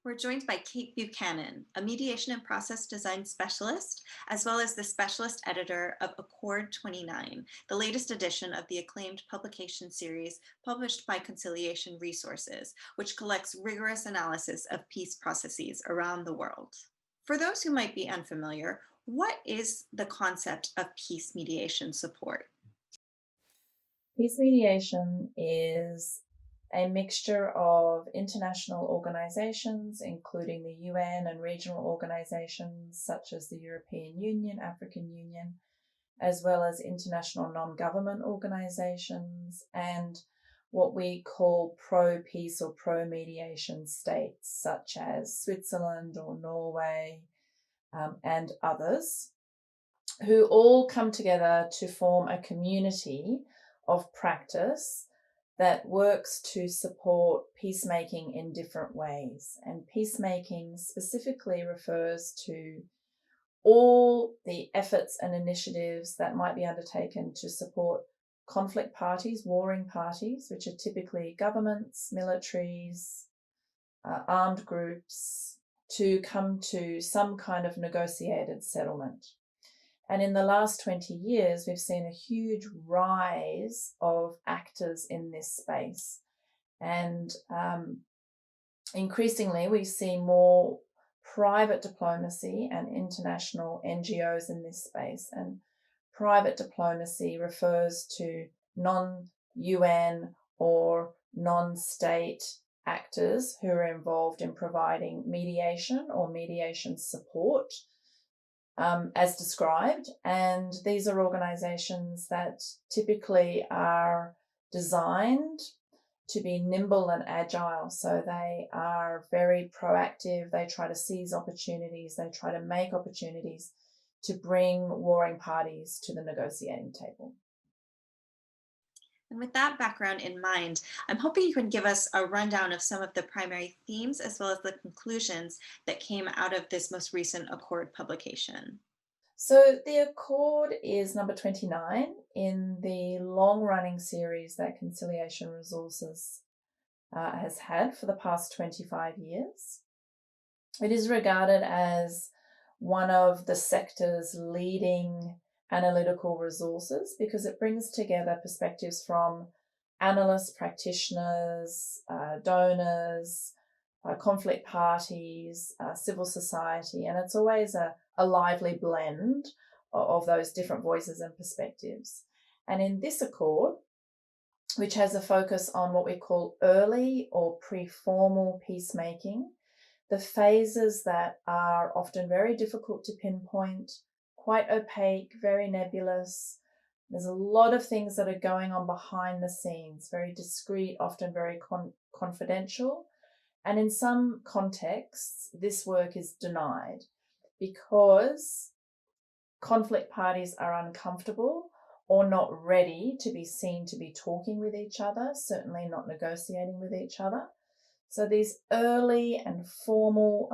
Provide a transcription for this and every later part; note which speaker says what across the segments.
Speaker 1: We're joined by Cate Buchanan, a mediation and process design specialist, as well as the specialist editor of Accord 29, the latest edition of the acclaimed publication series published by Conciliation Resources, which collects rigorous analysis of peace processes around the world. For those who might be unfamiliar, what is the concept of peace mediation support?
Speaker 2: Peace mediation is a mixture of international organizations, including the UN and regional organizations such as the European Union, African Union, as well as international non-government organizations and what we call pro-peace or pro-mediation states such as Switzerland or Norway and others, who all come together to form a community of practice that works to support peacemaking in different ways. And peacemaking specifically refers to all the efforts and initiatives that might be undertaken to support conflict parties, warring parties, which are typically governments, militaries, armed groups, to come to some kind of negotiated settlement. And in the last 20 years, we've seen a huge rise of actors in this space. And increasingly, we see more private diplomacy and international NGOs in this space. And private diplomacy refers to non-UN or non-state actors who are involved in providing mediation or mediation support as described. And these are organizations that typically are designed to be nimble and agile. So they are very proactive. They try to seize opportunities. They try to make opportunities to bring warring parties to the negotiating table.
Speaker 1: And with that background in mind, I'm hoping you can give us a rundown of some of the primary themes as well as the conclusions that came out of this most recent Accord publication.
Speaker 2: So the Accord is number 29 in the long-running series that Conciliation Resources has had for the past 25 years. It is regarded as one of the sector's leading analytical resources because it brings together perspectives from analysts, practitioners, donors, conflict parties, civil society, and it's always a lively blend of those different voices and perspectives. And in this Accord, which has a focus on what we call early or pre-formal peacemaking, the phases that are often very difficult to pinpoint, quite opaque, very nebulous. There's a lot of things that are going on behind the scenes, very discreet, often very confidential. And in some contexts, this work is denied because conflict parties are uncomfortable or not ready to be seen to be talking with each other, certainly not negotiating with each other. So these early and formal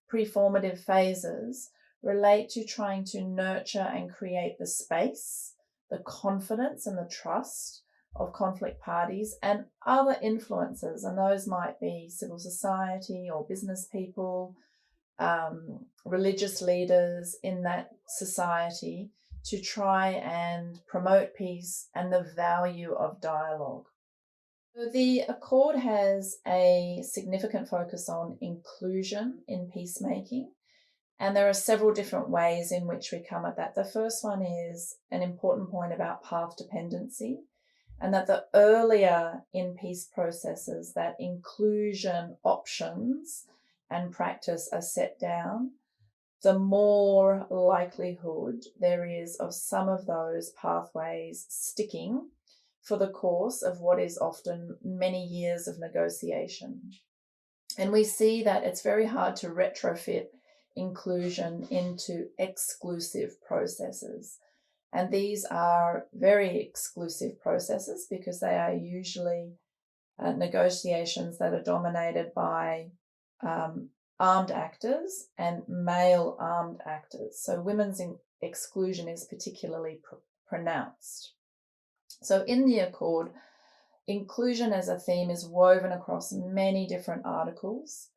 Speaker 2: pre-formative phases relate to trying to nurture and create the space, the confidence and the trust of conflict parties and other influences, and those might be civil society or business people, religious leaders in that society, to try and promote peace and the value of dialogue. So the Accord has a significant focus on inclusion in peacemaking, and there are several different ways in which we come at that. The first one is an important point about path dependency, and that the earlier in peace processes that inclusion options and practice are set down, the more likelihood there is of some of those pathways sticking for the course of what is often many years of negotiation. And we see that it's very hard to retrofit inclusion into exclusive processes. And these are very exclusive processes because they are usually negotiations that are dominated by armed actors and male armed actors. So women's exclusion is particularly pronounced. So in the Accord, inclusion as a theme is woven across many different articles.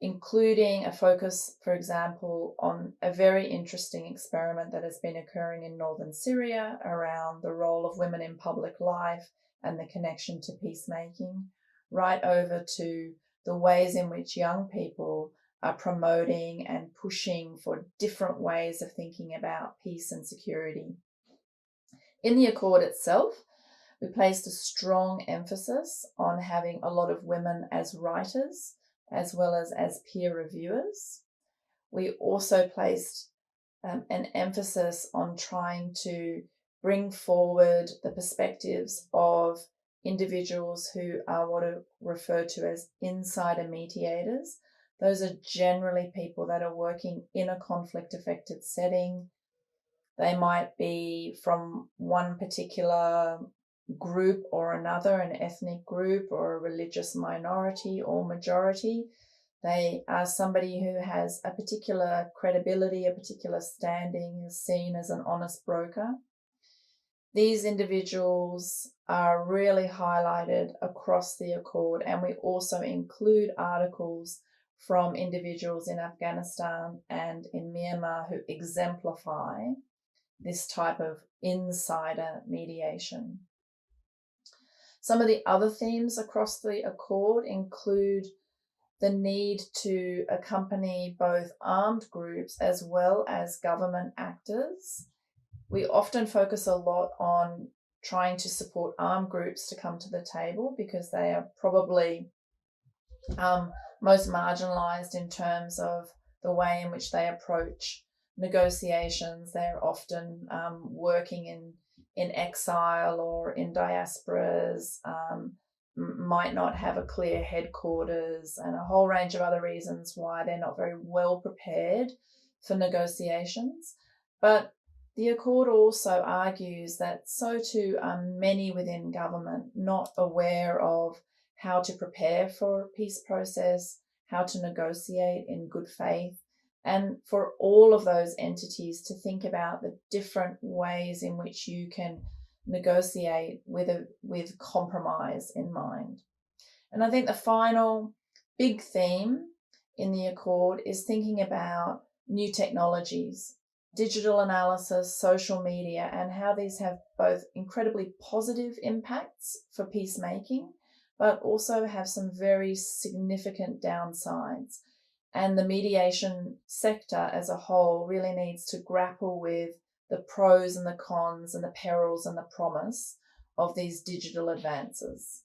Speaker 2: including a focus, for example, on a very interesting experiment that has been occurring in northern Syria around the role of women in public life and the connection to peacemaking, right over to the ways in which young people are promoting and pushing for different ways of thinking about peace and security. In the Accord itself, we placed a strong emphasis on having a lot of women as writers, as well as peer reviewers. We also placed an emphasis on trying to bring forward the perspectives of individuals who are what are referred to as insider mediators. Those are generally people that are working in a conflict-affected setting. They might be from one particular group or another, an ethnic group or a religious minority or majority. They are somebody who has a particular credibility, a particular standing, is seen as an honest broker. These individuals are really highlighted across the Accord, and we also include articles from individuals in Afghanistan and in Myanmar who exemplify this type of insider mediation. Some of the other themes across the Accord include the need to accompany both armed groups as well as government actors. We often focus a lot on trying to support armed groups to come to the table because they are probably most marginalised in terms of the way in which they approach negotiations. They're often working in exile or in diasporas, might not have a clear headquarters, and a whole range of other reasons why they're not very well prepared for negotiations. But the Accord also argues that so too are many within government not aware of how to prepare for a peace process, how to negotiate in good faith, and for all of those entities to think about the different ways in which you can negotiate with compromise in mind. And I think the final big theme in the Accord is thinking about new technologies, digital analysis, social media, and how these have both incredibly positive impacts for peacemaking, but also have some very significant downsides. And the mediation sector as a whole really needs to grapple with the pros and the cons and the perils and the promise of these digital advances.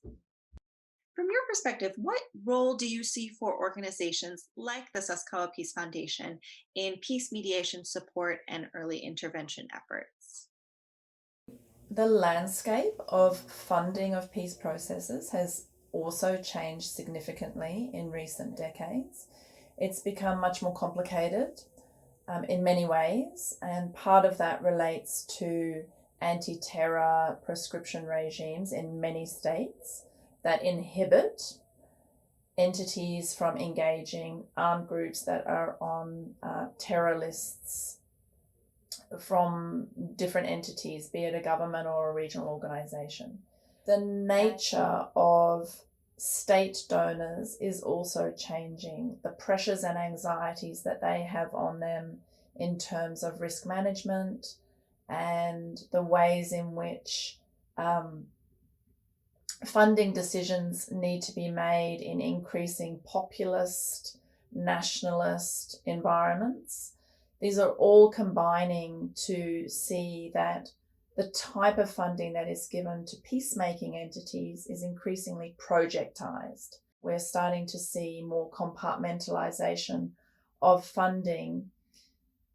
Speaker 1: From your perspective, what role do you see for organizations like the Sasakawa Peace Foundation in peace mediation support and early intervention efforts?
Speaker 2: The landscape of funding of peace processes has also changed significantly in recent decades. It's become much more complicated in many ways, and part of that relates to anti-terror prescription regimes in many states that inhibit entities from engaging armed groups that are on terror lists from different entities, be it a government or a regional organisation. The nature of state donors is also changing. The pressures and anxieties that they have on them in terms of risk management and the ways in which funding decisions need to be made in increasing populist, nationalist environments. These are all combining to see that the type of funding that is given to peacemaking entities is increasingly projectized. We're starting to see more compartmentalization of funding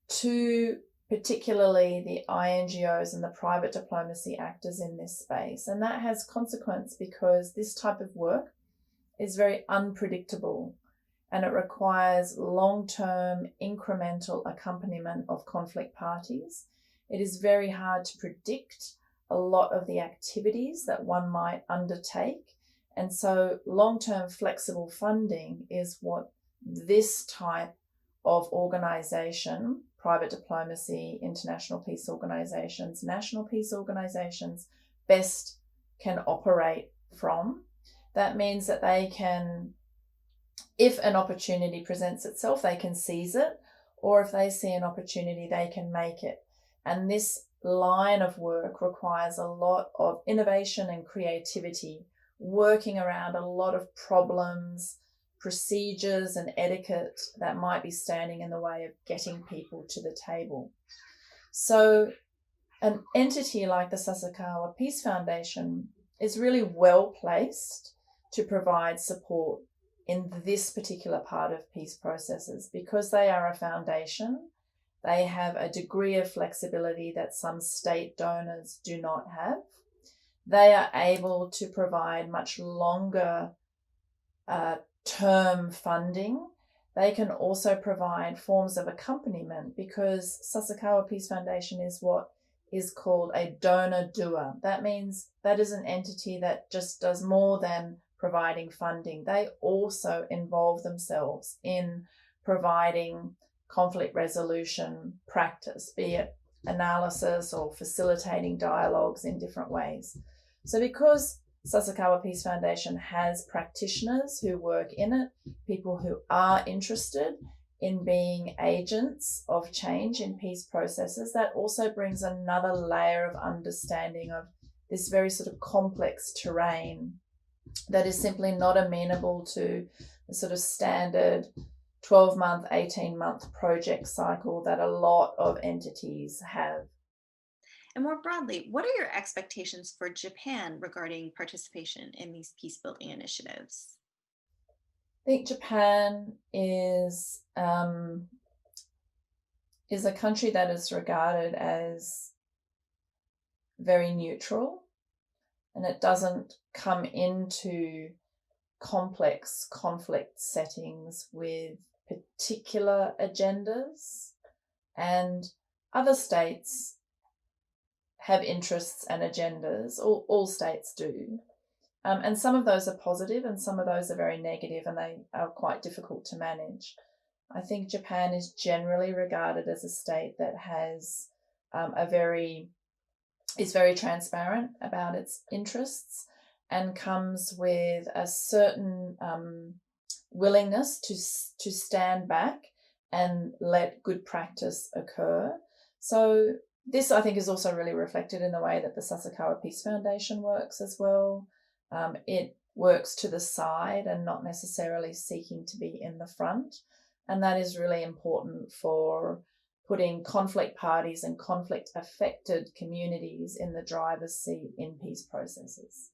Speaker 2: to particularly the INGOs and the private diplomacy actors in this space. And that has consequence because this type of work is very unpredictable and it requires long-term incremental accompaniment of conflict parties. It is very hard to predict a lot of the activities that one might undertake. And so long-term flexible funding is what this type of organisation, private diplomacy, international peace organisations, national peace organisations, best can operate from. That means that they can if an opportunity presents itself, they can seize it, or if they see an opportunity, they can make it. And this line of work requires a lot of innovation and creativity, working around a lot of problems, procedures, and etiquette that might be standing in the way of getting people to the table. So, an entity like the Sasakawa Peace Foundation is really well placed to provide support in this particular part of peace processes because they are a foundation. They have a degree of flexibility that some state donors do not have. They are able to provide much longer term funding. They can also provide forms of accompaniment because Sasakawa Peace Foundation is what is called a donor doer. That means that is an entity that just does more than providing funding. They also involve themselves in providing conflict resolution practice, be it analysis or facilitating dialogues in different ways. So because Sasakawa Peace Foundation has practitioners who work in it, people who are interested in being agents of change in peace processes, that also brings another layer of understanding of this very sort of complex terrain that is simply not amenable to the sort of standard 12-month, 18-month project cycle that a lot of entities have.
Speaker 1: And more broadly, what are your expectations for Japan regarding participation in these peace building initiatives?
Speaker 2: I think Japan is a country that is regarded as very neutral, and it doesn't come into complex conflict settings with particular agendas. And other states have interests and agendas, all states do. And some of those are positive and some of those are very negative, and they are quite difficult to manage. I think Japan is generally regarded as a state that has is very transparent about its interests and comes with a certain willingness to stand back and let good practice occur. So this, I think, is also really reflected in the way that the Sasakawa Peace Foundation works as well. It works to the side and not necessarily seeking to be in the front. And that is really important for putting conflict parties and conflict affected communities in the driver's seat in peace processes.